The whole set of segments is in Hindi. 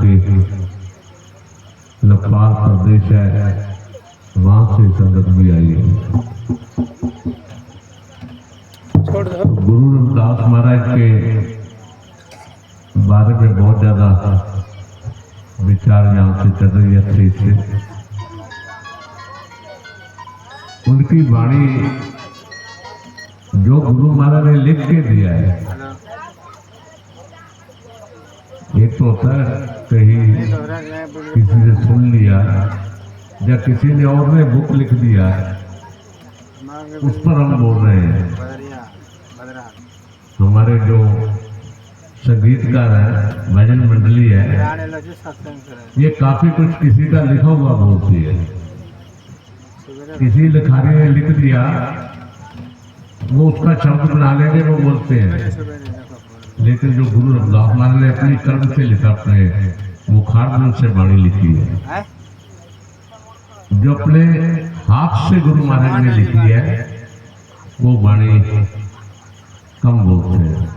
के नेपाल प्रदेश है, वहां से संगत भी आई है। तो गुरु रविदास महाराज के बारे में बहुत ज्यादा विचार यहाँ से चल रही है। अच्छे से उनकी वाणी जो गुरु महाराज ने लिख के दिया है, एक तो होता है कहीं किसी ने सुन लिया या किसी ने और ने बुक लिख दिया, उस पर हम बोल रहे हैं। हमारे जो संगीतकार है, भजन मंडली है, ये काफी कुछ किसी का लिखा हुआ बोलती है। किसी लिखारी ने लिख दिया, वो उसका शब्द बना लेंगे, वो बोलते हैं। लेकिन जो गुरु रविदास महाराज ने अपनी कर्म से लिखा, अपने मुखारबिंद से वाणी लिखी है, जो अपने हाथ से गुरु महाराज ने लिखी है, वो वाणी कम बोलते हैं।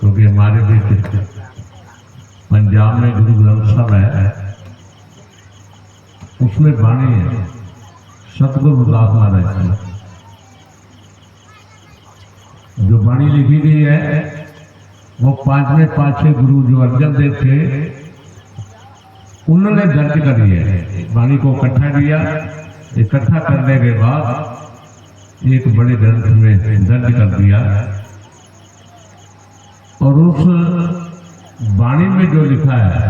क्योंकि हमारे भी पंजाब में गुरु ग्रंथ साहब है, उसमें वाणी है सतगुरु रविदास महाराज की। जो वाणी लिखी गई है वो पांचवें पांचवें गुरु जो अर्जन देव थे, उन्होंने दर्ज करी है। वाणी को इकट्ठा किया, इकट्ठा करने के बाद एक बड़े ग्रंथ में दर्ज कर दिया। और उस वाणी में जो लिखा है,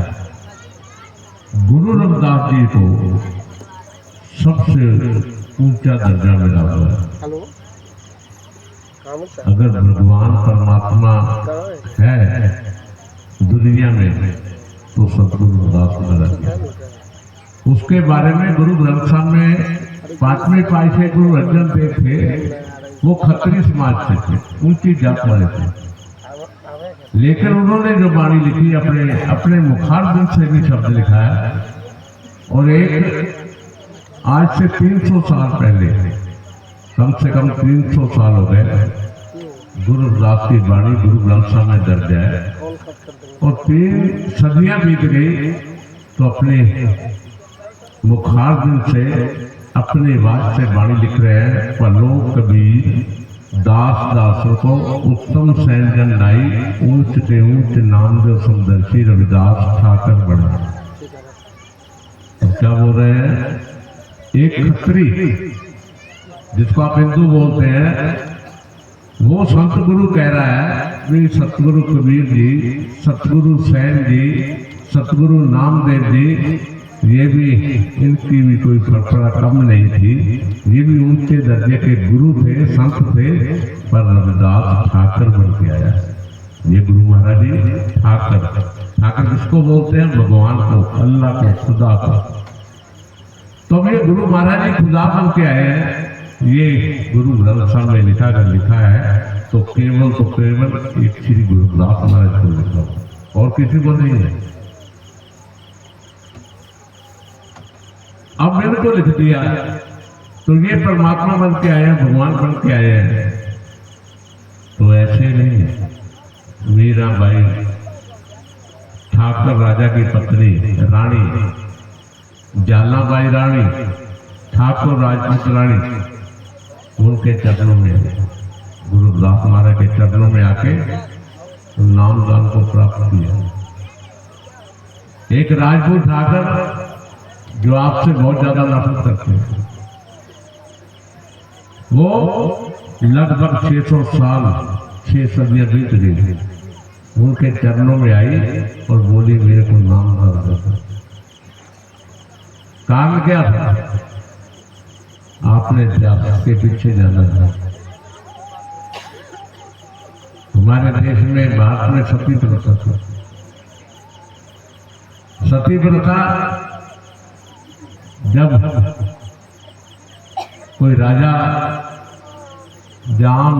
गुरु रविदास जी को सबसे ऊंचा दर्जा मिला हुआ है। अगर भगवान परमात्मा है दुनिया में तो सतगुरु रविदास महाराज। उसके बारे में गुरु ग्रंथ साहब में पांचवें पातशाह गुरु अर्जन देव थे, वो खत्री समाज से थे, ऊंची जात वाले थे। लेकिन उन्होंने जो वाणी लिखी, अपने मुखारबिंद से भी शब्द लिखा है। और एक आज से 300 साल पहले, कम से कम 300 साल हो गए, गुरु रविदास की वाणी गुरु ग्रंथ साहब में दर्ज है। और 3 सदियां बीत गई तो अपने मुखारबिंद से, अपने वाच से वाणी लिख रहे हैं। पलो कबीर दास दासों को उत्तम सैन जन लाई, ऊंच से ऊंच नाम जो समदर्शी रविदास ठाकर बना। क्या बोल रहे हैं? एक खत्री जिसको आप हिंदू बोलते हैं, वो संत गुरु कह रहा है कि सतगुरु कबीर जी, सतगुरु सैन जी, सतगुरु नामदेव जी, ये भी, इनकी भी कोई परंपरा कम नहीं थी। ये भी ऊंचे दर्जे के गुरु थे, संत थे, पर रविदास ठाकर बन के आया। ये गुरु महाराज जी ठाकर, ठाकर किसको बोलते हैं? भगवान को, अल्लाह को, खुदा को। तो ये गुरु महाराज जी खुदा बन के आए हैं। ये गुरु ग्रंथ साहब में लिखा है, तो केवल एक श्री गुरु रविदास महाराज को लिखा, और किसी को नहीं है। अब मैंने तो लिख दिया, तो ये परमात्मा बन के आए हैं, भगवान बन के आए हैं। तो ऐसे नहीं। मीराबाई ठाकर राजा की पत्नी रानी, जालाबाई रानी, ठाकुर राजपूत रानी, उनके चरणों में, गुरु रविदास महाराज के चरणों में आके नामदान को प्राप्त किया। एक राजपूत ठाकर जो आपसे बहुत ज्यादा नफरत करते हैं, वो लगभग 600 साल, 6 सदियां बीत गई, उनके चरणों में आई और बोली मेरे को नामदान दो। कारण क्या था? आपने के पीछे जाना था। हमारे देश में, भारत में सती प्रथा था। सती प्रथा जब कोई राजा जाम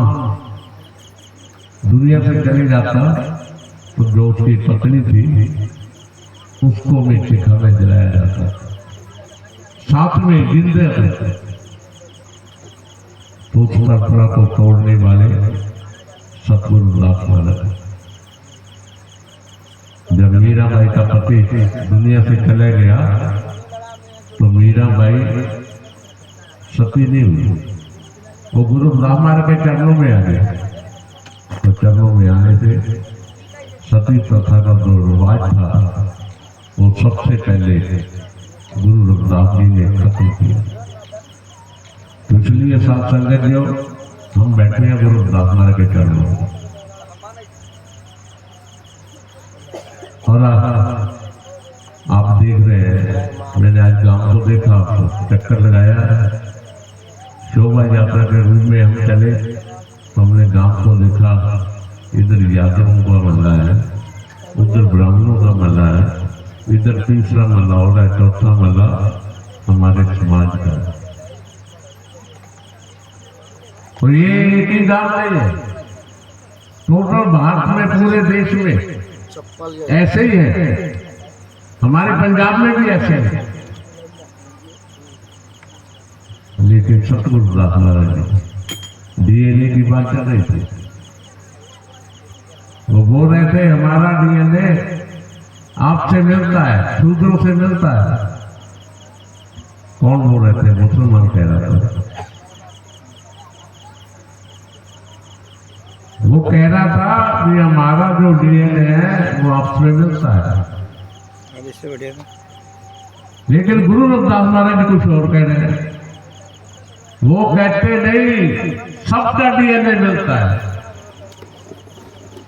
दुनिया से चले जाता, तो जो उसकी पत्नी थी उसको भी चिखा में जलाया जाता, साथ में जिंदे रहते। तो उस परंपरा को तोड़ने वाले सतगुरु रविदास महाराज, जब मीराबाई का पति दुनिया से चला गया तो मीराबाई सती नहीं हुई, वो गुरु ब्रह्मा के चरणों में आ गए। तो चरणों में आने से सती प्रथा का जो रिवाज था वो सबसे पहले गुरु रविदास जी ने खत्म किया। तो इसलिए साथ संगत जो हम बैठे हैं गुरु रविदास महाराज के चरणों में। और आप देख रहे हैं, मैंने आज गांव को देखा, चक्कर लगाया, शोभा यात्रा के रूप में हम चले तो हमने गांव को देखा। इधर यादवों का मल्ला है, उधर ब्राह्मणों का मल्ला है, इधर तीसरा मल्ला हो रहा है, चौथा मल्ला हमारे समाज का है। तो ये एक ही गांव नहीं है, टोटल भारत में, पूरे देश में ऐसे ही है। हमारे पंजाब में भी ऐसे है। लेकिन सतगुरु रविदास महाराज जी डीएनए की बात कर रही थी, वो बोल रहे थे हमारा डीएनए आपसे मिलता है, शूद्रों से मिलता है। कौन बोल रहे थे? मुसलमान कह रहा था। वो कह रहा था कि हमारा जो डीएनए है वो आपसे मिलता है। लेकिन गुरु रविदास महाराज जी कुछ और कह रहे हैं। वो कहते नहीं, सबका डीएनए मिलता है,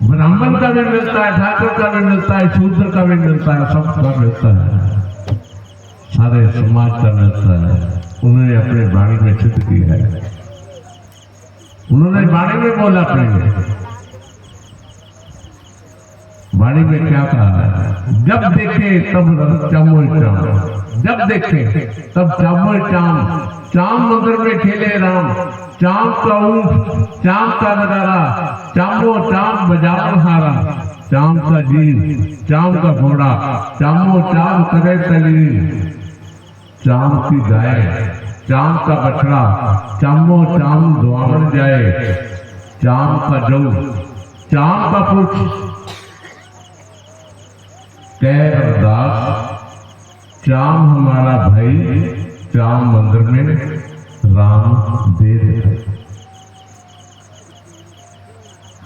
ब्राह्मण का भी मिलता है, ठाकुर का भी मिलता है, शूद्र का भी मिलता है, सबका मिलता है, सारे समाज का मिलता है। उन्होंने अपने वाणी में सिद्ध किया है। उन्होंने वाणी में बोला, अपने वाणी में क्या कहा? जब देखे तब चामो चाम, जब देखे तब चामो चाम, चाम मंदिर में खेले राम, चाम का ऊंट, चाम का नगारा, चामो चाम बजावन हारा, चाम का जीव, चाम का घोड़ा, चामो चाम करे तलीर, चाम की गाय, चाम का बछड़ा, चामो चाम दुआवन जाए, चाम का जौ, चाम का पुरुष, कह रविदास चाम हमारा भाई, चाम मंदिर में राम दे देता।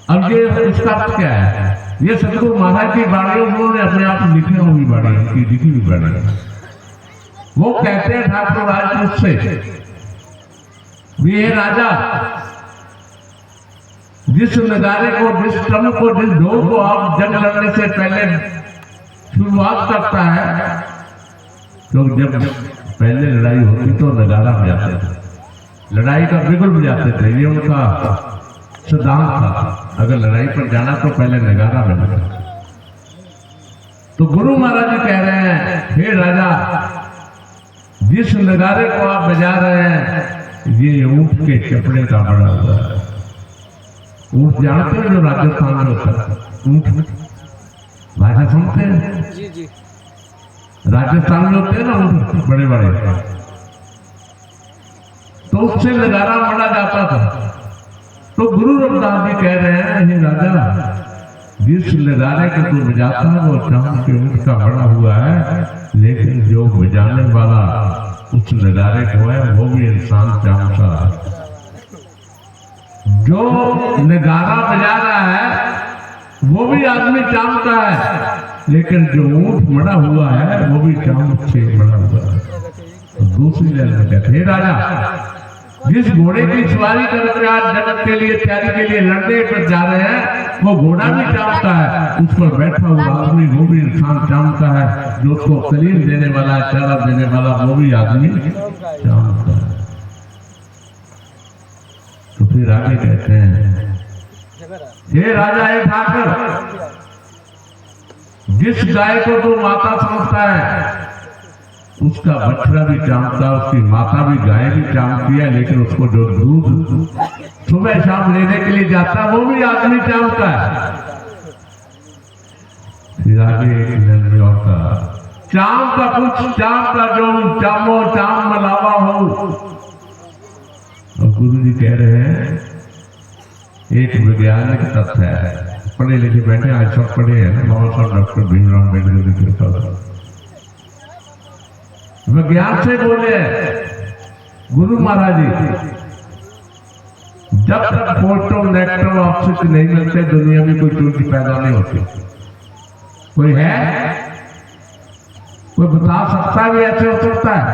अब ये इसका अर्थ क्या है? ये सतगुरु महाराज की बाणी उन्होंने अपने आप लिखी हुई बाणी, उनकी लिखी हुई बाणी। वो कहते हैं ठाकुर राजपूत से, ये राजा जिस नगारे को, जिस क्रम को, जिस ढोल को आप जंग लड़ने से पहले शुरुआत करता है, तो जब पहले लड़ाई होती तो नगारा बजाते थे, लड़ाई का बिगुल बजाते थे, ये उनका सिद्धांत था। अगर लड़ाई पर जाना तो पहले नगारा बजाते। तो गुरु महाराज जी कह रहे हैं, हे राजा, जिस नगारे को आप बजा रहे हैं ये ऊंट के कपड़े का बना हुआ है। ऊंट जानते हैं जो राजस्थान में होता है, ऊंट भाषा सुनते हैं? जी जी, राजस्थान में होते हैं ना ऊंट बड़े बड़े, तो उससे नगारा बना जाता था। तो गुरु रविदास जी कह रहे हैं, हे राजा, जिस नगारे को तू बजाता है वो चांद के ऊंट का बना हुआ है, लेकिन जो बजाने वाला उस नगारे को है वो भी इंसान चांद का है। जो नगारा बजा रहा है वो भी आदमी चांद का है, लेकिन जो ऊंट बना हुआ है वो भी चांद से बना हुआ है। तो दूसरी लाइन में कहते, हे राजा, जिस घोड़े की सवारी करके आज जगत के लिए, तैयारी के लिए लड़ने पर जा रहे हैं, वो घोड़ा भी चांद का है, उस पर बैठा हुआ आदमी वो भी इंसान चांद का है, जो उसको तलीम देने वाला, चारा देने वाला वो भी आदमी चांद का है। तो फिर आगे कहते हैं, हे राजा, हे ठाकर, जिस गाय को तू माता समझता है उसका बछड़ा भी चांदता, उसकी माता भी गाय भी चांदती है, लेकिन उसको जो दूध सुबह शाम लेने के लिए जाता है वो भी आदमी चांदता है। फिर आगे एक और का, चाम का कुछ, चाम का जो, चामो चाम मलावा हो। और गुरु जी कह रहे हैं, एक वैज्ञानिक तथ्य है, पढ़े लिखे बैठे, आज सब पढ़े हैं ना, बाबा साहब डॉक्टर भीमराव अम्बेडकर की कृपा से विज्ञान से बोले गुरु महाराज जी, जब तक फोटो नेगेटिव ऑक्सीजन नहीं मिलते दुनिया में कोई चीज पैदा नहीं होती। कोई है, कोई बता सकता है भी ऐसे हो सकता है,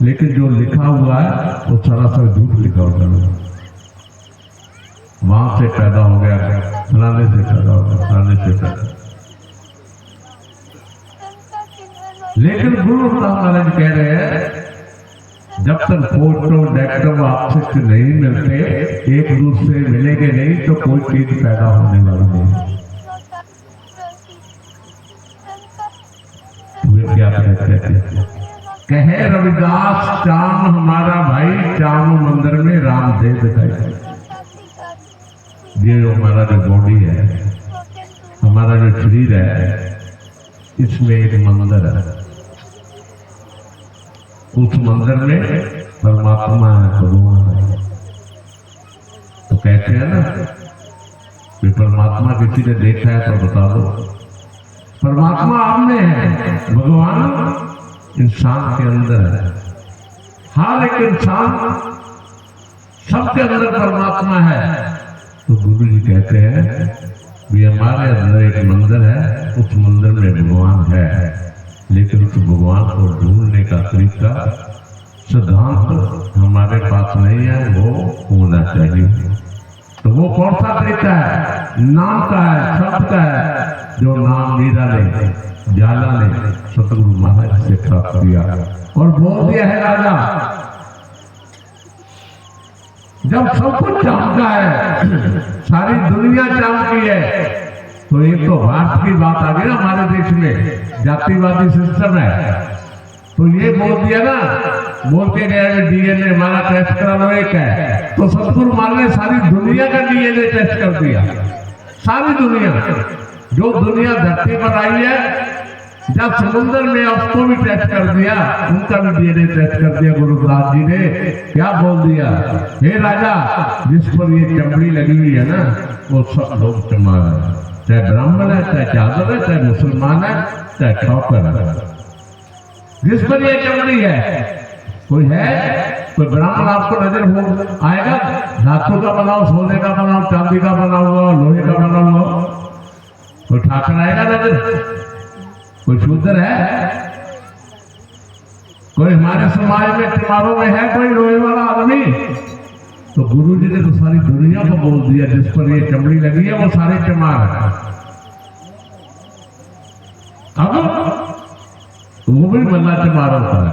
लेकिन जो लिखा हुआ है वो सरासर झूठ लिखा होता है। वहां से पैदा हो गया, फलाने से पैदा हो गया, फलाने से पैदा। लेकिन गुरु महाराज कह रहे हैं जब तक फोटो नेगेटिव ऑक्सीजन नहीं मिलते, एक दूसरे मिलेंगे नहीं तो कोई चीज पैदा होने वाली नहीं। वे क्या कहते हैं, कहे रविदास चाम हमारा भाई, चाम मंदिर में रामदेव दिखाई। ये हमारा जो बॉडी है, हमारा जो शरीर है, इसमें एक मंदिर है। उस मंदिर में परमात्मा है, भगवान है। तो कहते हैं ना कि परमात्मा किसी ने देखा है तो बता दो। परमात्मा आप में है, भगवान इंसान के अंदर है। हर एक इंसान, सबके अंदर परमात्मा है। तो गुरु जी कहते हैं कि हमारे अंदर एक मंदिर है, उस मंदिर में भगवान है, लेकिन उस भगवान को ढूंढने का तरीका, सिद्धांत हमारे पास नहीं है, वो होना चाहिए। तो वो कौन सा तरीका है? नाम का है, शब्द का है, जो नाम मीरा ने, जाला ने सतगुरु महाराज से प्राप्त किया और बोल दिया है राजा, जब सब कुछ जानता है, सारी दुनिया जानती है, तो एक तो भारत की बात आ गई ना, हमारे देश में जातिवादी सिस्टम है। तो ये बोल दिया ना, बोल के गया डीएनए हमारा टेस्ट करा लो, एक है। तो सतगुरु महाराज ने सारी दुनिया का डीएनए टेस्ट कर दिया। सारी दुनिया, जो दुनिया धरती पर आई है, जब समुद्र में उसको भी टेस्ट कर दिया, उनका भी डीएनए टेस्ट कर दिया। गुरुदास जी ने क्या बोल दिया, हे राजा, जिस पर ये चमड़ी लगी हुई है ना, वो सब लोग चमार है, चाहे ब्राह्मण है, चाहे यादव है, चाहे मुसलमान है, चाहे ठोकर है। जिस पर ये चमड़ी है, कोई है, कोई ब्राह्मण आपको नजर हो आएगा? धातु का बनाओ, सोने का बनाओ, चांदी का बना हुआ, लोहे का बना हुआ, कोई ठाकर आएगा नजर? कोई शूद्र है? कोई हमारे समाज में त्योहारों में है कोई लोहे वाला आदमी? तो गुरु जी ने तो सारी दुनिया को बोल दिया, जिस पर ये चमड़ी लगी है वो सारे चमार है। अब वो भी मल्ला चमार होता है,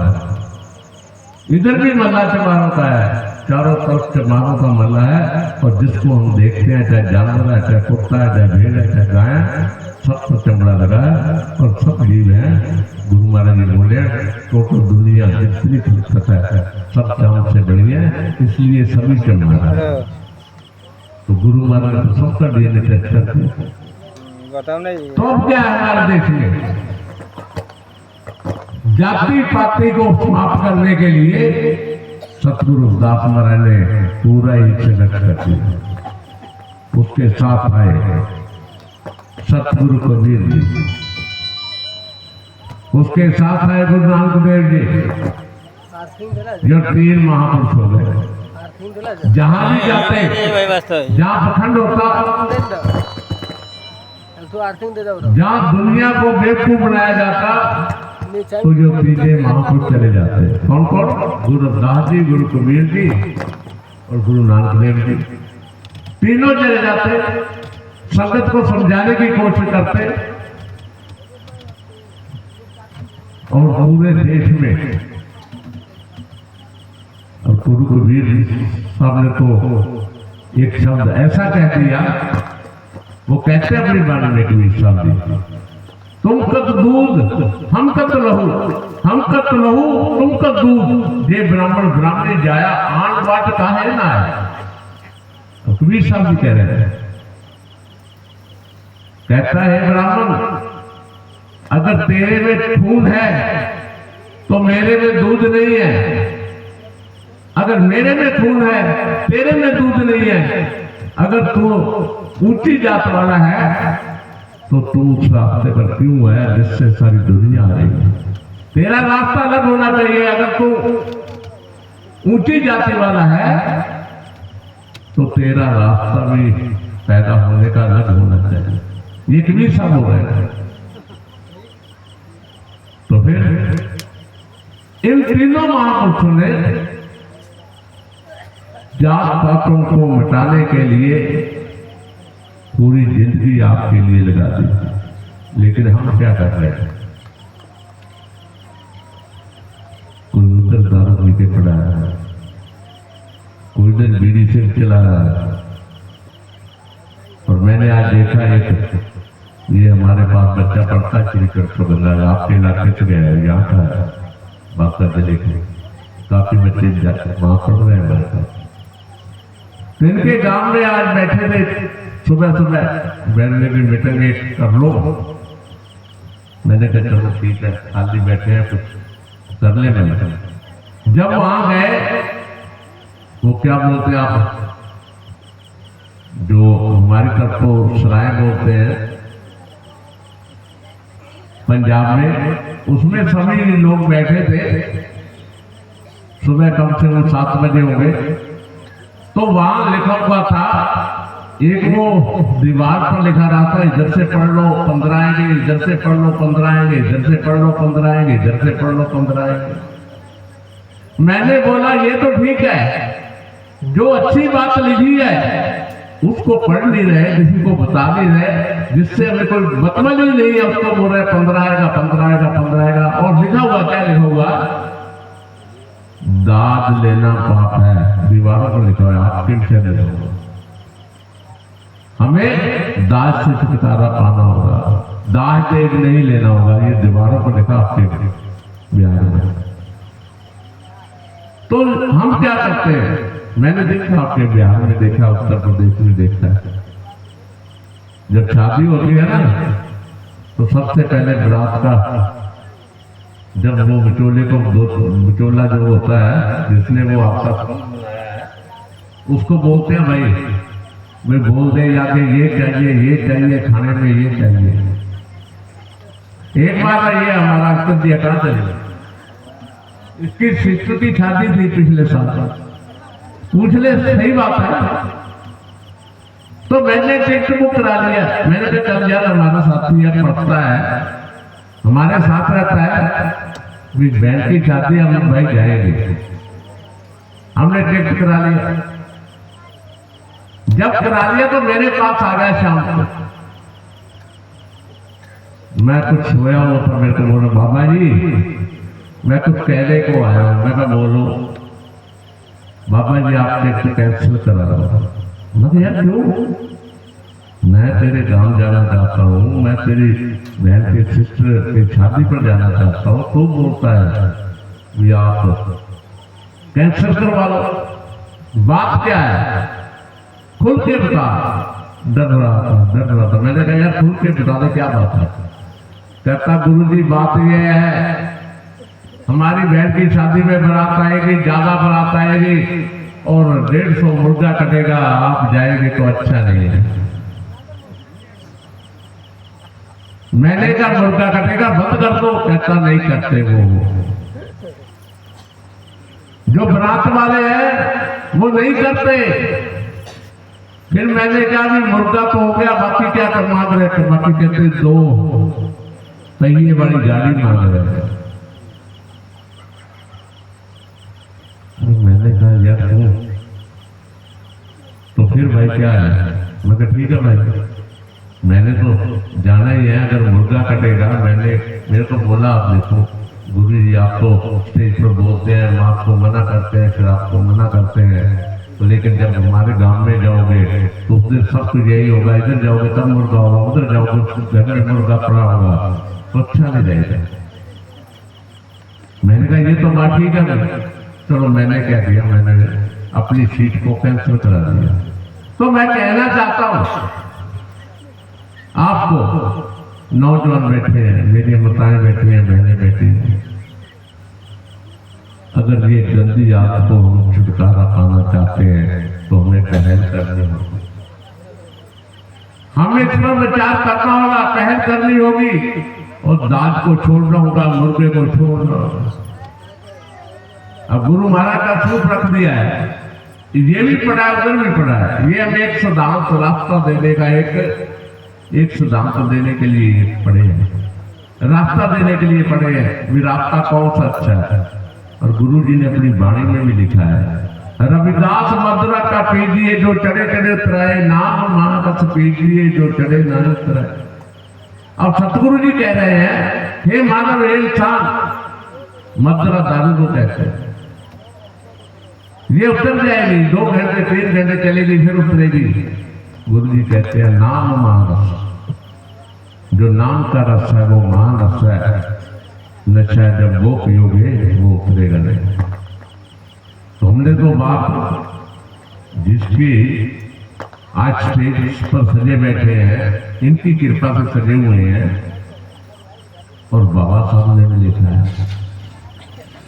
इधर भी मल्ला चमार होता है, चारों तरफ चमारों का मल्ला है। और जिसको हम देखते हैं, चाहे जानवर है, चाहे कुत्ता है, चाहे भेड़ है, चाहे गाय है, सबको चमड़ा लगा है और सब जीव है। गुरु महाराज जी बोले, टोटल दुनिया जितनी खिलकत है सब चांद से बड़ी है, इसलिए सभी चमड़ा है। तो गुरु महाराज तो सबका डीएनए टेस्ट करते हैं। तो अब क्या है हमारे देश में? जाति पाति को समाप्त करने के लिए सतगुरु दास महाराज ने पूरा ही संघर्ष कर दिया। उसके साथ आए सतगुरु कबीर जी, उसके साथ आए गुरु नानक देव जी, जो 3 महापुरुष हो गए। जहां भी जाते, जहां प्रखंड होता, जहां दुनिया को बेवकूफ बनाया जाता, तो जो 3 महापुरुष चले जाते। कौन कौन? गुरु रविदास जी, गुरु कबीर जी और गुरु नानक देव जी। तीनों चले जाते, संगत को समझाने की कोशिश करते, और पूरे देश में और गुरु कबीर साहब ने तो एक शब्द ऐसा कह दिया, वो कहते अपनी बाणी में कबीर साहब जी, तुम कत दूध हम कत लहू, हम कत लहू तुम कत दूध, ये ब्राह्मण ब्राह्मणी जाया आन बाट काहे ना है। तो कबीर साहब जी कह रहे हैं, कहता है ब्राह्मण, अगर तेरे में खून है तो मेरे में दूध नहीं है, अगर मेरे में खून है तेरे में दूध नहीं है, अगर तू ऊंची जात वाला है तो तू उस रास्ते पर क्यों है जिससे सारी दुनिया आ रही है? तेरा रास्ता अलग होना चाहिए। अगर तू ऊंची जाति वाला है तो तेरा रास्ता भी पैदा होने का अलग होना चाहिए। ये भी सब हो रहे हैं। तो फिर इन तीनों महापुरुषों ने जात पातों को मिटाने के लिए पूरी जिंदगी आपके लिए लगा दी। लेकिन हम क्या कर रहे हैं? कोई उधर दारू पी के पड़ा है, कोई इधर बीड़ी से चला रहा है। और मैंने आज देखा ये हमारे पास बच्चा पढ़ता श्री कृष्ण गंगा आपके इलाके से गया है, यहाँ का है बागता जिले के। काफी बच्चे वहां पढ़ रहे हैं। इनके गांव में आज बैठे थे सुबह सुबह, मैंने भी मीटिंग कर लो। मैंने कहा चलो ठीक है, खाली बैठे हैं कुछ कर ले। मैंने जब वहां गए वो क्या बोलते हैं, आप जो हमारी तरफ को सराय बोलते हैं पंजाब में, उसमें सभी लोग बैठे थे। सुबह कम से कम 7 बजे हो गए। तो वहां लिखा हुआ था, एक वो दीवार पर लिखा रहा था, इधर से पढ़ लो 15 आएंगे, इधर से पढ़ लो 15 आएंगे, इधर से पढ़ लो 15 आएंगे, इधर से पढ़ लो 15 आएंगे। मैंने बोला ये तो ठीक है, जो अच्छी बात लिखी है उसको पढ़ नहीं रहे, किसी को बता नहीं रहे, जिससे हमें कोई मतलब ही नहीं है। उसको बोल रहे 15 आएगा 15 आएगा 15 आएगा। और लिखा हुआ क्या लिखा हुआ? दाद लेना पाप है। दीवारों पर लिखा हुआ है, आप किन से ले? हमें दाज से छुटकारा पाना होगा, दाज देख नहीं लेना होगा। ये दीवारों पर लिखा आपके बिहार में। तो हम क्या करते हैं? मैंने देखा आपके बिहार में, देखा उत्तर प्रदेश में, देखा है जब शादी होती है ना तो सबसे पहले बारात का, जब वो विचोले को विचोला जो होता है जिसने वो आपका उसको बोलते हैं भाई वे बोल दे या कि ये चाहिए खाने में, ये चाहिए। एक बार ये हमारा अंकल जी कहाँ चले, इसकी सिस्टर की शादी थी पिछले साल। पूछ ले, सही बात है। तो मैंने टिकट बुक करा लिया। मैंने कहा चल यार, हमारा साथी यार पढ़ता है, हमारे साथ रहता है, बहन की शादी हम भाई जाएंगे। हमने टिकट करा लिया। जब करा लिया तो मेरे पास आ गया शाम को। मैं कुछ सोया हुआ था, मेरे को बोला बाबा जी मैं कुछ कहने को आया हूं। मैं कहा बोलो। बाबा जी आप टिकट कैंसिल करा रहा हूं। मैं यार क्यों? मैं तेरे गांव जाना चाहता हूँ, मैं तेरी बहन के सिस्टर की शादी पर जाना चाहता हूँ। तू बोलता है ये आप कैंसिल करवा लो। बात क्या है? खुल के बता। डर रहा था। मैंने कहा यार खुल के बता दे क्या बात है। कहता गुरुजी बात ये है, हमारी बहन की शादी में बारात आएगी, ज्यादा बारात आएगी और 150 मुर्गा कटेगा, आप जाएंगे तो अच्छा नहीं है। मैंने कहा मुर्गा कटेगा बंद कर दो। कहता नहीं करते वो जो बारात वाले हैं वो नहीं करते। फिर मैंने कहा जी मुर्गा तो हो गया, बाकी क्या कर मांग रहे थे? बाकी कहते 2 पहिए वाली गाड़ी मांग रहे थे। मैंने कहा यार क्यों? तो फिर भाई क्या है? मैं कहा ठीक है भाई, मैंने तो जाना ही है, अगर मुर्गा कटेगा। मेरे को बोला आपने तो गुरु जी आप तो स्टेज पर बोलते हैं, माँ को मना करते हैं, फिर आपको मना करते हैं, तो लेकिन जब हमारे गांव में जाओगे तो उस दिन सब कुछ यही होगा। इधर जाओगे तब मुर्गा होगा, उधर जाओगे घर में मुर्गा पड़ा होगा, तो अच्छा नहीं रहेगा। मैंने कहा ये तो बात ठीक है। चलो मैंने क्या किया, मैंने अपनी सीट को कैंसिल करा दिया। तो मैं कहना चाहता हूं आपको, नौजवान बैठे हैं, मेरी माताएं बैठी हैं, बहनें बैठी हैं, अगर ये गंदी आदत को हम छुटकारा पाना चाहते हैं तो हमें पहल करनी होगी। हमें इस पर विचार करना होगा, पहल करनी होगी और दाज को छोड़ना होगा, मुर्गे को छोड़ना होगा। अब गुरु महाराज का सूप रख दिया है, ये भी पढ़ा है उधर भी पढ़ा है। ये हमें एक सिद्धांत रास्ता देने का एक सिद्धांत देने के लिए पढ़े हैं, रास्ता देने के लिए पढ़े हैं भी रास्ता कौन सा अच्छा है। और गुरु जी ने अपनी वाणी में भी लिखा है, रविदास मधुरा का पीजिए जो चढ़े चढ़े उतराए, नाम महाकस पीजिए जो चढ़े न उतराए। अब सतगुरु जी कह रहे हैं, हे मानव हे इंसान, मधुरा दारू को कहते हैं, ये उतर जाएगी, 2 घंटे 3 घंटे चलेगी फिर उतरेगी। गुरु जी कहते हैं नाम महारस, जो नाम का रस है वो महारस है, नशा जब वो पियोगे वो उतरेगा नहीं। तो हमने तो बात जिसकी आज स्टेज पर सजे बैठे हैं, इनकी कृपा से सजे हुए हैं। और बाबा साहब ने भी लिखा है,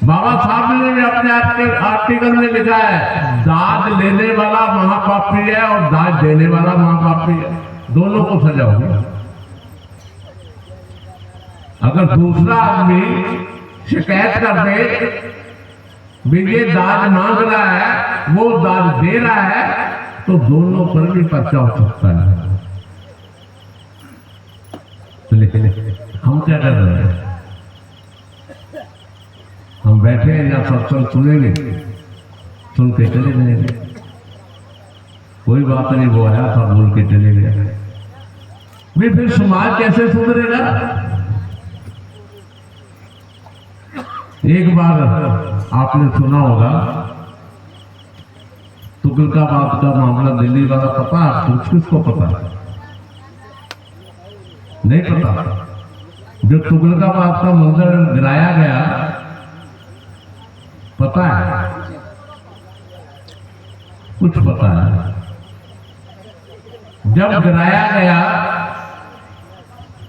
बाबा साहब ने भी अपने आर्टिकल में लिखा है, दाज लेने वाला महापापी है और दाज देने वाला महापापी है, दोनों को सजा होगी। अगर दूसरा आदमी शिकायत कर दे भी ये दाज मांग रहा है, वो दाज दे रहा है, तो दोनों पर भी पर्चा हो सकता है। लेकिन हम क्या कर रहे हैं, हम बैठे हैं या सत्संग सुनेंगे, सुन के चले जाएंगे, कोई बात नहीं, वो आया था बोल के चले गए। वे फिर समाज कैसे सुधरेगा। एक बार आपने सुना होगा तुगलकाबाद का मामला, दिल्ली वाला पता है, किसको पता नहीं पता। जो तुगलकाबाद का मंदिर गिराया गया पता है, कुछ पता है। जब गिराया गया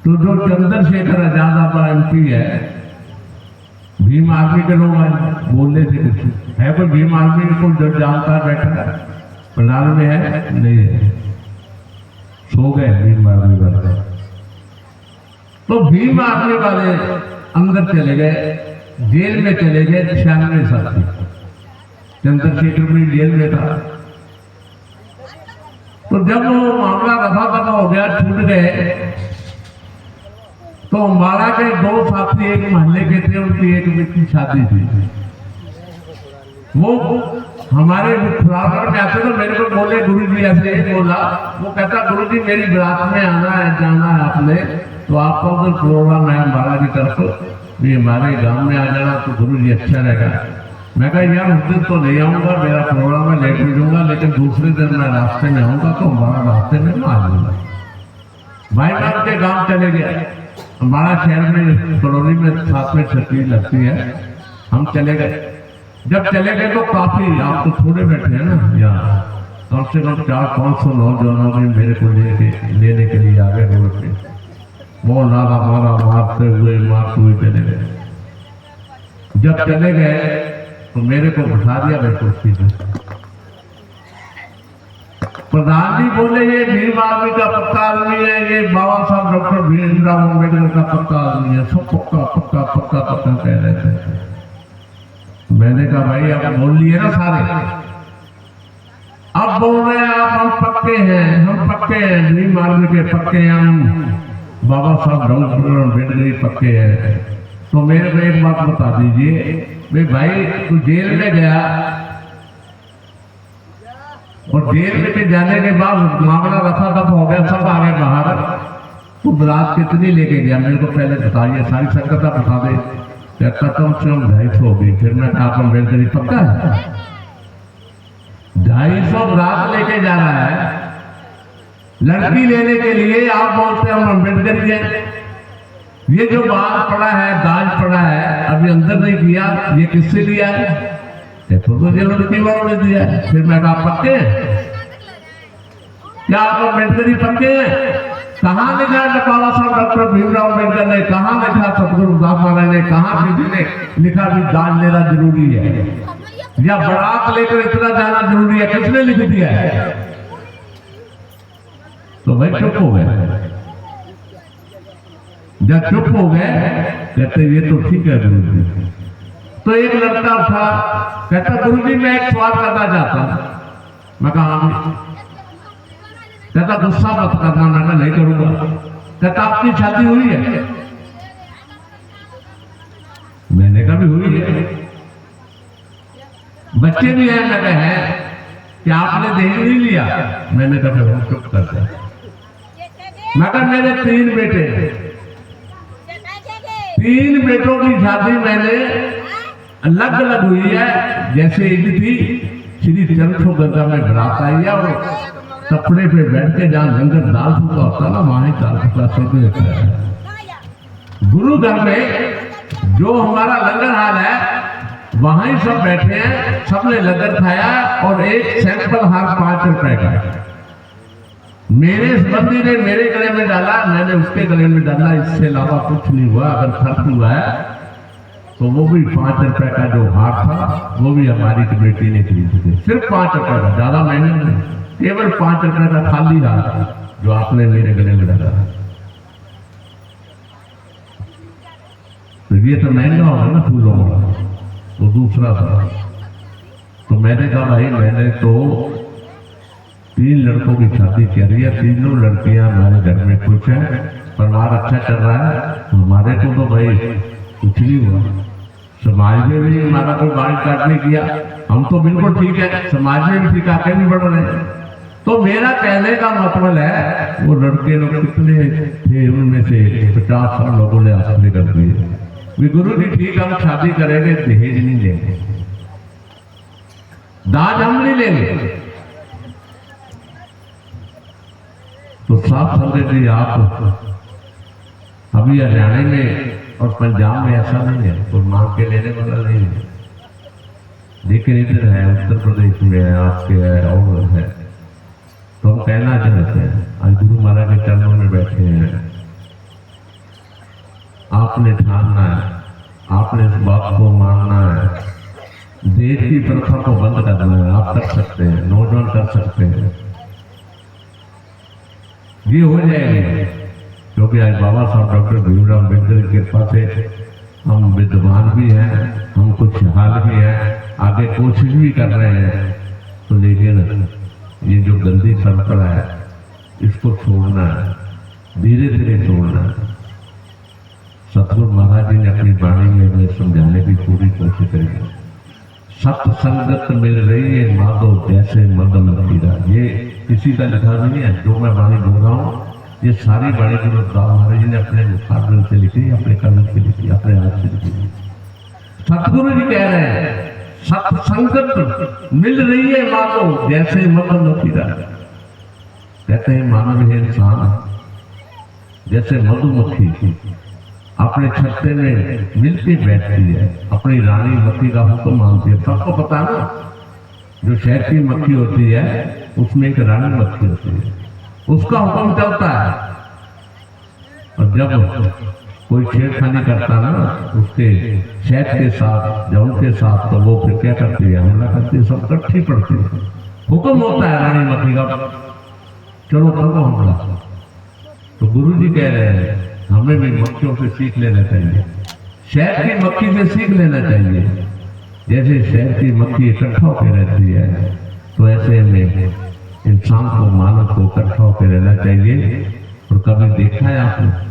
तो जो चंद्रशेखर आजाद आपका MP है, भीम आर्मी के लोग बोलने थे, कुछ है कोई भीम आर्मी को जो जानता है बैठा है, पंडाल में है नहीं है, सो गए भीम आर्मी वाले। तो भीम आर्मी वाले अंदर चले गए, जेल में चले गए 96 साथी। चंद्रशेखर भी जेल में था। तो जब वो मामला रफा दफा हो गया, छूट गए, तो अम्बाड़ा के 2 साथी एक महल्ले के थे, उनकी एक बेटी शादी थी। वो हमारे फ्लावर में आते तो मेरे को बोले, गुरु जी ऐसे ही बोला, वो कहता गुरु जी मेरी बारात में आना है, जाना है आपने, तो आपका उधर प्रोग्राम है अम्बाड़ा की तरफ, ये हमारे गांव में आ जाना तो गुरु जी अच्छा रहेगा। मैं कहा यार उस दिन तो नहीं आऊंगा, मेरा प्रोग्राम है, लेट भी दूंगा, लेकिन दूसरे दिन मैं रास्ते में आऊंगा तो हमारा रास्ते में आ जाऊंगा। भाई बाप के गांव चले गया, हमारा शहर में कॉलोनी में साथ में छतरी लगती है, हम चले गए। जब चले गए तो काफी, आप तो थोड़े बैठे हैं ना यहाँ, कम से कम 400-500 नौजवानों में मेरे को लेने के लिए आ गए रोड पे। वो नारा मारा मारते हुए चले गए। जब चले गए तो मेरे को बिठा दिया गया कुर्सी पे। प्रधान जी बोले ये भीम आर्मी का पक्का आदमी है, ये बाबा साहब डॉक्टर भीमराव अम्बेडकर का पक्का आदमी है, सब पक्का पक्का पक्का पक्का कह रहे थे। मैंने कहा भाई आप बोल लिए ना सारे, अब बोल रहे हैं आप हम पक्के हैं, हम पक्के हैं, भीम आर्मी के पक्के हैं, हम बाबा साहब डॉक्टर अम्बेडकर पक्के हैं। तो मेरे को एक बात बता दीजिए भाई, तू जेल में गया और जेल में जाने के बाद मामला रफा दफा हो गया, सब आ गए बाहर, तो बारात कितनी लेके गया मेरे को पहले बताइए, सारी संगत बता दे। कहता कम से कम 250 होगी। फिर मैं कहा अम्बेडकर पक्का है, 250 बारात लेके जा रहा है लड़की लेने के लिए, आप बोलते हम अम्बेडकर हैं। ये जो बात पड़ा है, दाज पड़ा है, अभी अंदर नहीं किया, ये किससे लिया है? तो लड़की वालों ने दिया है। फिर मैं कहा पक्के क्या आप अम्बेडकर पक्के हैं? कहाँ लिखा है बाबा साहब डॉक्टर भीमराव अम्बेडकर ने, कहाँ लिखा सतगुरु दास महाराज ने, कहाँ किसी ने लिखा भी दाज लेना जरूरी है या बारात लेकर इतना जाना जरूरी है? किसने लिख दिया है? तो भाई चुप हो गए। जब चुप हो गए कहते ये तो ठीक है गुरु जी। तो एक लड़का उठा, कहता गुरु जी मैं एक सवाल करना चाहता हूं। मैं कहा कहता गुस्सा मत करना। मैं कहा नहीं करूंगा। कहता आपकी शादी हुई है? मैंने कहा भी हुई है। बच्चे भी हैं? मैं कहा है। कि आपने देख नहीं लिया? मैंने कहा हम चुप कर दिया। मैं कहा मेरे 3 बेटे, 3 बेटों की शादी मैंने अलग अलग हुई है। जैसे ईद थी, श्री चरखों गंगा में बरात आई है और कपड़े पे बैठ के जहाँ लंगर दाल चुका होता ना वहां ही दाल चुका सब देता है। गुरु घर में जो हमारा लंगर हाल है वहां ही सब बैठे हैं, सबने लंगर खाया और एक सैंपल हार 5 रुपए का मेरे बंदी ने मेरे गले में डाला, मैंने उसके गले में डाला। इससे अलावा कुछ नहीं हुआ। अगर खर्च हुआ है तो वो भी 5 रुपए का जो हार था वो भी हमारी कमेटी ने खरीद दिया। सिर्फ 5 रुपए का, ज्यादा महंगा नहीं, केवल 5 रुपए का खाली हार जो आपने मेरे गले में डाला। तो ये तो महंगा होगा ना फूलों का। वो दूसरा था। तो मैंने कहा भाई मैंने तो 3 लड़कों की शादी करी है, तीनों लड़कियां हमारे घर में खुश है, परिवार अच्छा चल रहा है। हमारे को तो भाई कुछ नहीं हुआ। समाज में भी हमारा कोई बाल काट नहीं किया। हम तो बिल्कुल ठीक है, समाज में भी ठीक आके भी बढ़ रहे हैं। तो मेरा कहने का मतलब है वो लड़के लोग कितने थे, उनमें से 50 लोगों ने आपने कर दिए। गुरु जी ठीक हम शादी करेंगे, दहेज नहीं लेंगे, दाज हम नहीं लेंगे। तो साफ समझे जी आप अभी हरियाणा में और पंजाब में ऐसा नहीं है, कोई मांग के लेने वाला नहीं है। लेकिन इधर है, उत्तर प्रदेश में है, आपके है और है। तो हम कहना चाहते हैं आज गुरु महाराज के चरणों में बैठे हैं, आपने ठानना है, आपने इस बात को मानना है। देश की प्रथा को बंद करना है। आप कर सकते हैं, नौजवान कर सकते हैं, ये हो जाएंगे। क्योंकि आज बाबा साहब डॉक्टर भीमराव अम्बेडकर की कृपा से हम विद्वान भी हैं, हम कुछ हाल भी हैं, आगे कोशिश भी कर रहे हैं। तो लेकिन ये जो गंदी परंपरा है इसको छोड़ना है, धीरे धीरे छोड़ना है। सतगुरु महाराज जी ने अपनी वाणी में हमें समझाने की पूरी कोशिश करी है। सत्संगत मिल रही है माधव जैसे मदन हीरा। ये किसी का लिखा नहीं है, जो मैं वाणी बोल रहा हूँ ये सारी वाणी गुरु महाराज जी ने अपने मुखाग्र से लिखी, अपने कर्म से लिखी, अपने हाथ से लिखी। सतगुरु जी कह रहे हैं सत्संगत मिल रही है माधव जैसे मदन हीरा। कहते हैं मानव है इंसान जैसे मधुमक्खी अपने छत्ते में मिलके बैठती है, अपनी रानी मक्खी का हुक्म मानती है। सबको पता है ना, जो शहद की मक्खी होती है उसमें एक रानी मक्खी होती है, उसका हुक्म चलता है। और जब कोई छेड़खानी करता है ना उसके शहद के साथ, जब उनके साथ, तो वो फिर क्या करती है, हमला करती है, सब इकट्ठी पड़ती है। हुक्म होता है रानी मक्खी का, चलो करो हमला। तो गुरु जी कह रहे हैं हमें भी मक्खियों से सीख लेना चाहिए, शहद की मक्खी से सीख लेना चाहिए। जैसे शहद की मक्खी इकट्ठा होकर रहती है तो ऐसे में इंसान को, मानव को इकट्ठा होकर रहना चाहिए। और कभी देखा है आपने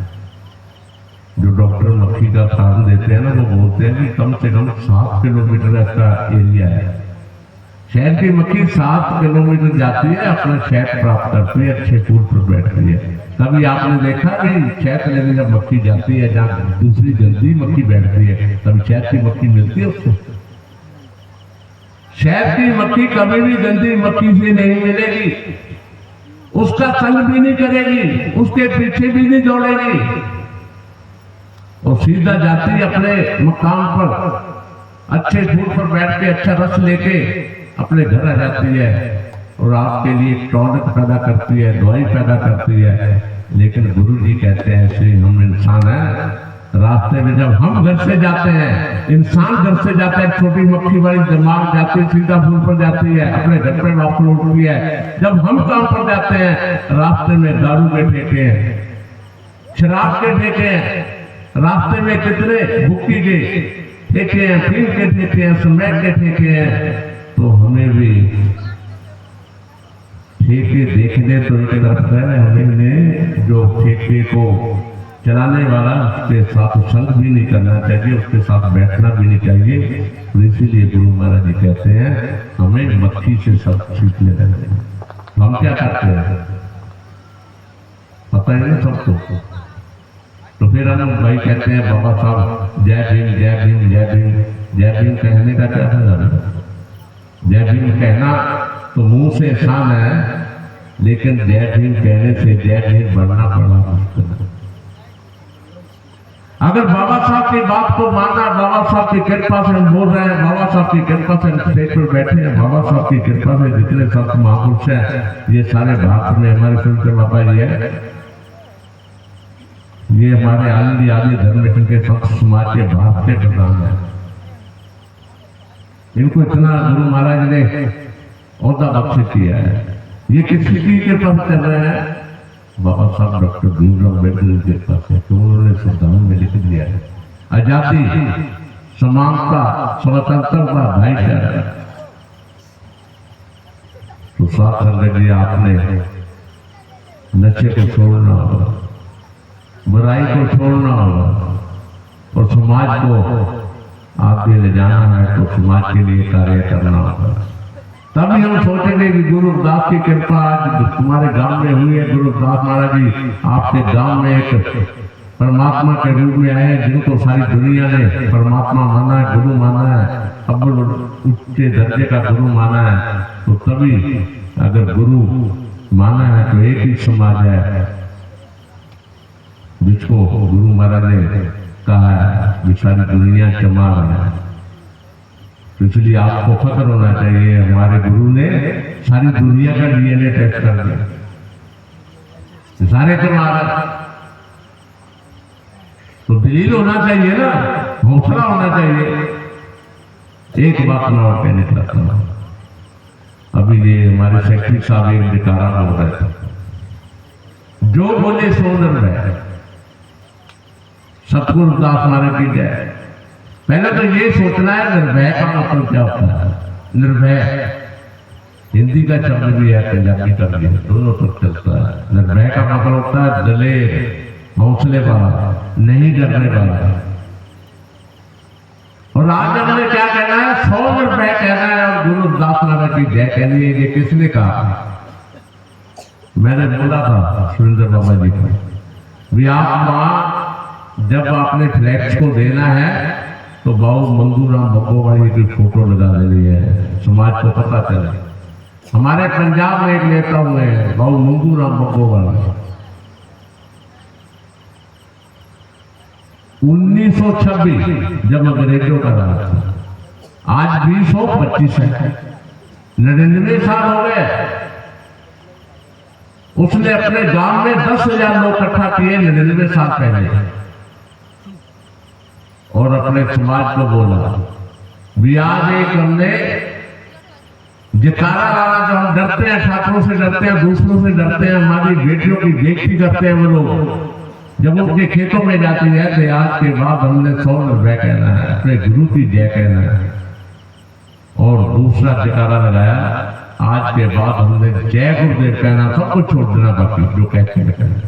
जो डॉक्टर मक्खी का कारण देते हैं ना, वो बोलते हैं कि कम से कम 7 किलोमीटर का एरिया है। शहद की मक्खी 7 किलोमीटर जाती है, अपना शहद प्राप्त करती है, अच्छे फूल पर बैठती है। कभी आपने देखा कि शहद लेने जब मक्खी जाती है जहाँ दूसरी गंदी मक्खी बैठती है, तभी शहद की मक्खी मिलती है उसको। शहद की मक्खी कभी भी गंदी मक्खी से नहीं मिलेगी, उसका संग भी नहीं करेगी, उसके पीछे भी नहीं दौड़ेगी, और सीधा जाती है अपने मकाम पर, अच्छे फूल पर बैठ के अच्छा रस लेके अपने घर आ जाती है और आपके लिए टॉनिक पैदा करती है, दवाई पैदा करती है। लेकिन गुरु जी कहते हैं ऐसे हम इंसान हैं, रास्ते में जब हम घर से जाते हैं, इंसान घर से जाता है, छोटी मक्खी वाली दिमाग जाती है, सीधा फूल पर जाती है, अपने घर पे वापस लौटती है। जब हम काम पर जाते हैं, रास्ते में दारू के ठेके हैं, शराब के ठेके हैं, रास्ते में कितने भुक्की के ठेके हैं, फीम के ठेके हैं, स्मैक के ठेके हैं। तो हमें भी ठेके देखने तो एक तरफ है, हमें जो ठेके को चलाने वाला उसके साथ संग भी नहीं करना चाहिए, उसके साथ बैठना भी नहीं चाहिए। तो इसीलिए गुरु महाराज जी कहते हैं हमें मक्खी से सब सीखने लगे। हम क्या करते हैं पता है ना सबको। तो फिर हम भाई कहते हैं बाबा साहब जय भीम जय भीम जय भीम। जय भीम कहने का क्या फायदा? जय भीम कहना तो मुंह से आसान है, लेकिन जय भीम कहने से जय भीम बनना बड़ा मुश्किल है। अगर बाबा साहब की बात को मानना, बाबा साहब की कृपा से हम बोल रहे हैं, बाबा साहब की कृपा से हम स्टेज पर बैठे हैं, बाबा साहब की कृपा से जितने संत महापुरुष हैं ये सारे भारत में हमारे सुनकर बाबा जी है, ये हमारे आदि धर्म के संत समाज के भारत के प्रधान है। इनको इतना गुरु महाराज ने औहदा बख्श किया है। ये किसी की कृपा से चल रहे हैं? बाबा साहब डॉक्टर भीमराव अम्बेडकर के पास है, तो उन्होंने संविधान में लिख दिया है आजादी, समानता, स्वतंत्रता, भाईचारा। तो साथ संगत जी आपने नशे को छोड़ना होगा, बुराई को छोड़ना होगा और समाज को आगे ले जाना है, तो समाज के लिए कार्य करना होगा। तभी हम सोचेंगे कि गुरु रविदास की कृपा आज तुम्हारे गांव में हुई है। गुरु रविदास महाराज जी आपके गांव में एक परमात्मा के रूप में आए हैं, जिनको सारी दुनिया ने परमात्मा माना है, गुरु माना है, अव्वल उच्च दर्जे का गुरु माना है। तो तभी अगर गुरु माना है तो एक ही समाज है जिसको गुरु महाराज ने कहा है सारी दुनिया चमा रहा है। इसलिए आपको फख्र होना चाहिए, हमारे गुरु ने सारी दुनिया का डीएनए टेस्ट कर दिया, सारे तुम्हारा। तो दलील होना चाहिए ना, हौसला होना चाहिए। एक बात मैं और कहने चाहता हूं, अभी ये हमारे सेक्रेटरी साहब एक निकारा बोल रहे थे, जो बोले सो निर्भय। सतगुरु दास महाराज की जय। पहले तो ये सोचना है निर्भय का मतलब क्या होता है। निर्भय हिंदी का शब्द भी है, पंजाबी का भी है, दोनों तो चलता है। निर्भय का मतलब होता है दलेर, हौसले वाला, नहीं डरने वाला। और आज हमने क्या कहना है, 100 निर्भय कहना है और गुरु रविदास महाराज की जय कहनी है। ये किसने कहा? मैंने बोला था सुरेंद्र बाबा जी को भी, आप वहां जब आपने फ्लैक्स को देना है तो बाबू मंगूराम बग्गोवाली की फोटो लगा देनी है, समाज को पता चले। हमारे पंजाब में एक नेता हुए हैं बाबू मंगूराम बग्गोवाली, 1926 जब अंग्रेजों का राज था, आज 2025 है, 99 साल हो गए। उसने अपने गांव में 10,000 लोग इकट्ठा किए 99 साल पहले और अपने समाज को बोला भी आज एक हमने जयकारा वाला, जो हम डरते हैं, छात्रों से डरते हैं, दूसरों से डरते हैं, हमारी बेटियों की बेइज्जती करते हैं वो लोग, जब उनके खेतों में जाती है तो आज के बाद हमने 100 निर्भय कहना है, अपने गुरु की जय कहना है। और दूसरा जयकारा लगाया, आज के बाद हमने जय गुरुदेव कहना, सब कुछ छोड़ देना बाकी जो कहते हैं।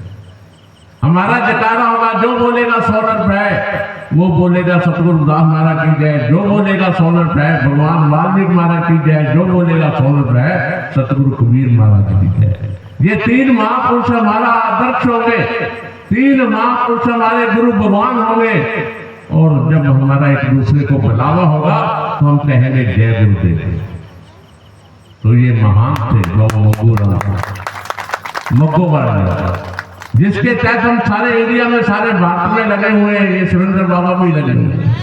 हमारा जयकारा होगा, जो बोलेगा 100 निर्भय वो बोलेगा सतगुरु रविदास महाराज की जय, जो बोलेगा 100 निर्भय भगवान वाल्मीकि महाराज की जय, जो बोलेगा 100 निर्भय सतगुरु कबीर महाराज की जय। ये 3 महापुरुष हमारा आदर्श होंगे, 3 महापुरुष हमारे गुरु भगवान होंगे। और जब हमारा एक दूसरे को बुलावा होगा तो हम कहेंगे जय गुरुदेव। तो ये महान थे मग्गोवाली, जिसके तहत हम सारे इंडिया में, सारे भारत में लगे हुए हैं। ये सुरेंद्र बाबा भी लगे हुए हैं,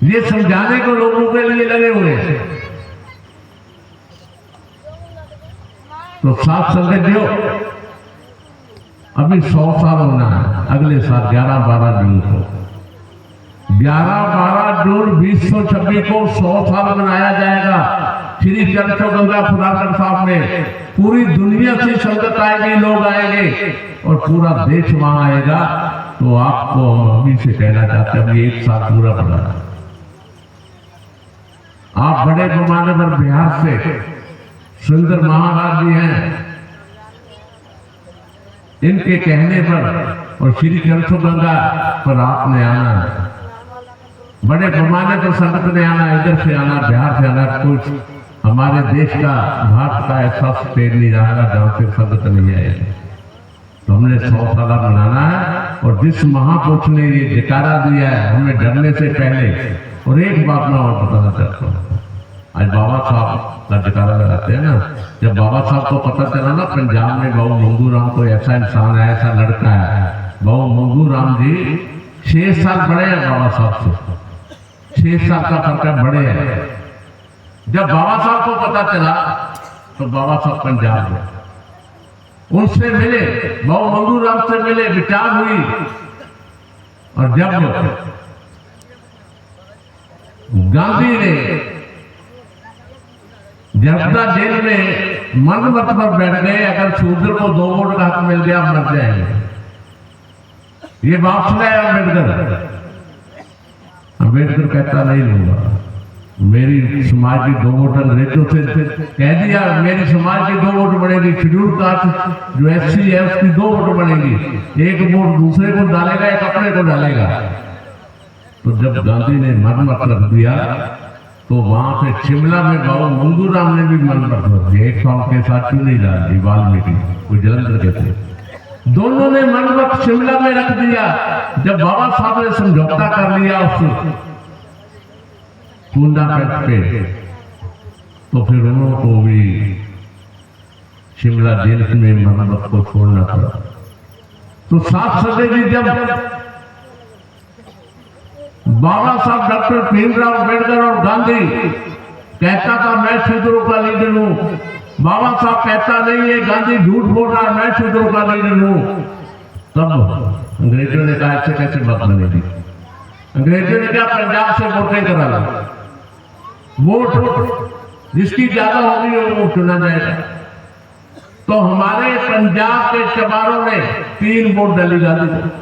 ये समझाने को लोगों के लिए लगे हुए हैं। तो साथ संगत जो अभी 100 साल होना है, अगले साल 11-12 जून को, 11-12 जून 2026 को 100 साल मनाया जाएगा श्री चरखो गंगा फुलाकर साहब में। पूरी दुनिया से संगत आएगी, लोग आएंगे और पूरा देश वहां आएगा। तो आपको हम अभी से कहना चाहते हैं, अभी 1 साल पूरा बना, आप बड़े पैमाने पर बिहार से सुंदर महाराज जी हैं, इनके कहने पर और श्री चरखो गंगा पर आपने आना है, बड़े पैमाने पर संगत ने आना, इधर से आना, बिहार से आना। कुछ हमारे देश का, भारत का ऐसा स्टेट नहीं रहेगा जहाँ से संगत नहीं आएगी। तो हमने 100 साल मनाना है और जिस महापुरुष ने ये जयकारा दिया है हमें डरने से पहले। और एक बात मैं और बताना चाहता हूँ, आज बाबा साहब का जयकारा लगाते हैं ना, जब बाबा साहब को पता चला ना पंजाब में बाबू मंगू राम कोई ऐसा इंसान है, ऐसा लड़का है, बाबू मंगू राम जी 6 साल बड़े हैं बाबा साहब से, 6 साल का फर्क है, बड़े हैं। जब बाबा साहब को पता चला तो बाबा साहब पंजाब में, उनसे मिले, बाबू मंगू राम से मिले, विचार हुई। और जब गांधी ने जर्दा जेल में मनमत पर बैठ गए, अगर शूद्र को 2 वोट का हक मिल गया मर जाएंगे, ये बात सुना है अम्बेडकर। अम्बेडकर कहता नहीं लूंगा, मेरी समाज की 2 वोट अंग्रेजों से कह दिया, मेरी समाज की 2 वोट बढ़ेगी, शेड्यूल कास्ट जो SC है उसकी 2 वोट बढ़ेगी, 1 वोट दूसरे को डालेगा, एक अपने को डालेगा। तो जब गांधी ने मनमत रख दिया तो वहां से शिमला में बाबू मंगू राम ने भी मनमत रख दिया, 1 साल के साथ क्यों नहीं डाल दी, वाल्मीकि कोई जलंधर के थे, दोनों ने मनमत शिमला में रख दिया। जब बाबा साहब ने समझौता कर लिया उस फंडामेंट पे, तो फिर उनको भी शिमला जेल में मनमत को छोड़ना पड़ा। तो 7 सदी जब बाबा साहब डॉक्टर भीमराव अम्बेडकर और गांधी कहता था मैं शूद्रों का लीडर हूं, बाबा साहब कहता नहीं है गांधी झूठ बोल रहा है, मैं शूद्रों का लीडर हूं, तब अंग्रेजों ने कहा ऐसे कैसे बात बनेगी। अंग्रेजों ने क्या पंजाब से वोटें करा ला, वोट जिसकी ज्यादा होगी वो चुना जाएगा। तो हमारे पंजाब के चमारों ने 3 वोट डाली गांधी को,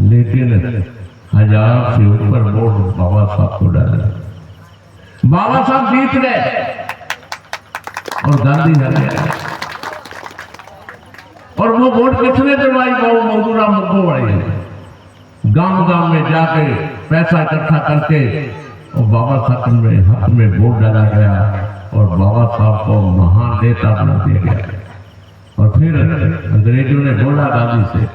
लेकिन 1000 से ऊपर वोट बाबा साहब को डाले, बाबा साहब जीत गए और गांधी हार गया। और वो वोट किसने दिलवाई, बाबू मंगू राम मग्गोवाड़ी ने गांव गांव में जाके पैसा इकट्ठा करके और बाबा साहब में हक में वोट डाला गया और बाबा साहब को महान नेता बना दिया गया। और फिर अंग्रेजों ने बोला गांधी से,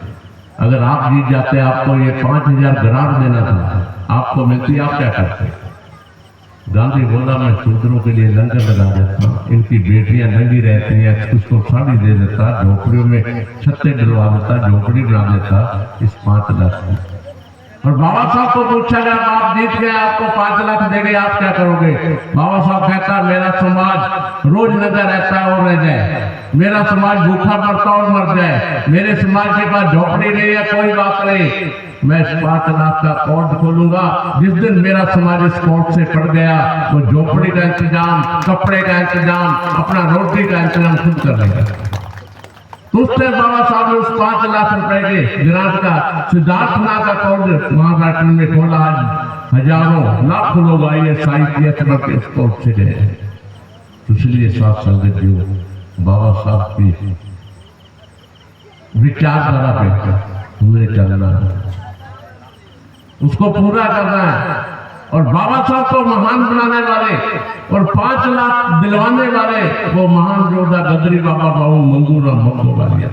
अगर आप जीत जाते आपको ये 5000 ग्रांट देना था, आपको मिलती, आप क्या करते। गांधी बोला मैं शूद्रों के लिए लंगर लगा देता, इनकी बेटियां नंगी रहती हैं, उसको साड़ी दे देता, झोपड़ियों में छत्ते डलवा देता, झोपड़ी बना देता इस 5 लाख की। और बाबा साहब को पूछा गया आप जीत गए, आपको 5 लाख देंगे, आप क्या करोगे। बाबा साहब कहता मेरा समाज रोज नंगा रहता है और रह जाए, मेरा समाज भूखा मरता और मर जाए, मेरे समाज के पास झोपड़ी नहीं है, कोई बात नहीं, मैं इस 5 लाख का अकाउंट खोलूंगा। जिस दिन मेरा समाज इस अकाउंट से पड़ गया वो झोपड़ी का इंतजाम, कपड़े का इंतजाम, अपना रोटी का इंतजाम खुद कर लेगा। तो उससे बाबा साहब ने उस 5 लाख रुपए के ग्रांट का सिद्धार्थनाथ अकाउंट महाराष्ट्र में खोला। हजारों लाखों लोग IAS के अकाउंट से गए। इसलिए साथ संगत जो बाबा साहब की विचारधारा पे हमें चलना है, उसको पूरा करना है। और बाबा साहब को महान बनाने वाले और 5 लाख दिलवाने वाले वो महान योद्धा गदरी बाबा बाबू मंगू राम मग्गोवाड़ी।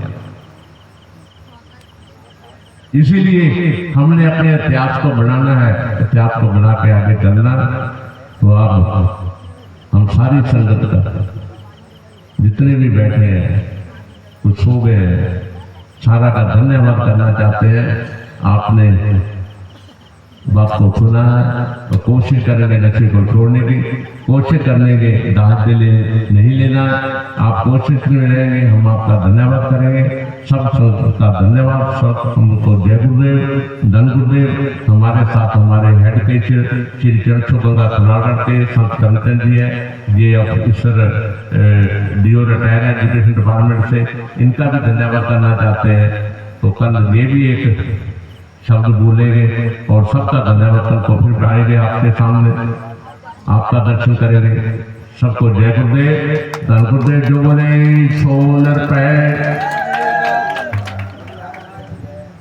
इसीलिए हमने अपने इतिहास को बनाना है, इतिहास को बना के आगे चलना। तो आप हम सारी संगत का जितने भी बैठे हैं, कुछ हो गए, सारा का धन्यवाद करना चाहते हैं। आपने बात को सुना तो कोशिश करेंगे नशे को छोड़ने की, कोशिश करेंगे दांत ले नहीं लेना। आप कोशिश में रहेंगे, हम आपका धन्यवाद करेंगे। सब संत का धन्यवाद, सब हमको जय गुरुदेव, धन गुरुदेव। हमारे साथ हमारे हेड टीचर श्री चंद्रशेखर खनागढ़ के संत कंचन जी है, ये officer DO retire education department से, इनका भी धन्यवाद करना चाहते हैं। तो कल ये भी एक शब्द बोलेंगे और सबका धन्यवाद कल को फिर आएंगे आपके सामने, आपका दर्शन करेंगे। सबको जय गुरुदेव, धन गुरुदेव। जो बोले सोलर पैर